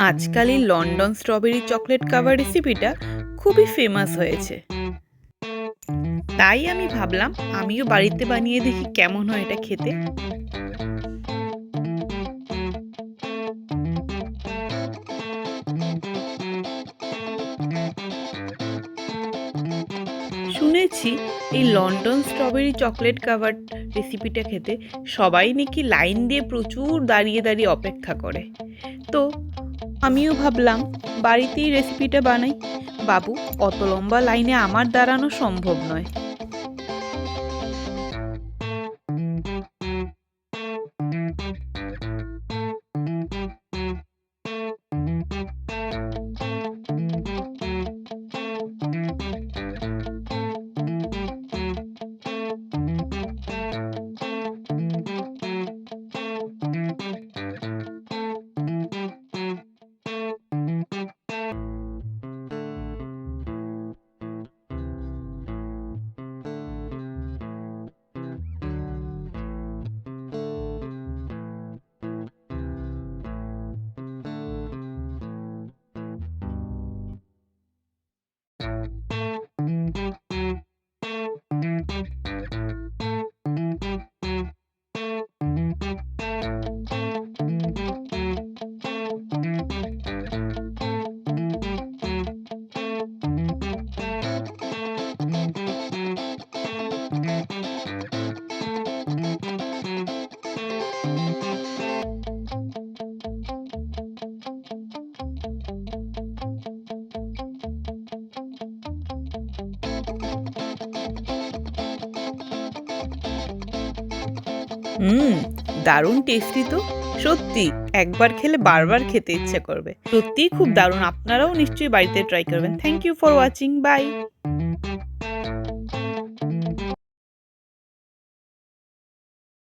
আজকাল এই London strawberry chocolate cover রেসিপিটা খুবই ফেমাস হয়েছে। তাই আমি ভাবলাম আমিও বাড়িতে বানিয়ে দেখি কেমন হয় এটা খেতে। শুনেছি এই লন্ডন স্ট্রবেরি চকলেট কাভার রেসিপিটা খেতে সবাই নাকি লাইন দিয়ে প্রচুর দাঁড়িয়ে দাঁড়িয়ে অপেক্ষা করে। তো আমিও ভাবলাম বাড়িতেই রেসিপিটা বানাই। বাবু, অত লম্বা লাইনে আমার দাঁড়ানো সম্ভব নয়। হুম, দারুণ টেস্টি তো। সত্যি একবার খেলে বারবার খেতে ইচ্ছে করবে। সত্যিই খুব দারুণ। আপনারাও নিশ্চয়ই বাড়িতে ট্রাই করবেন। Thank you for watching. By.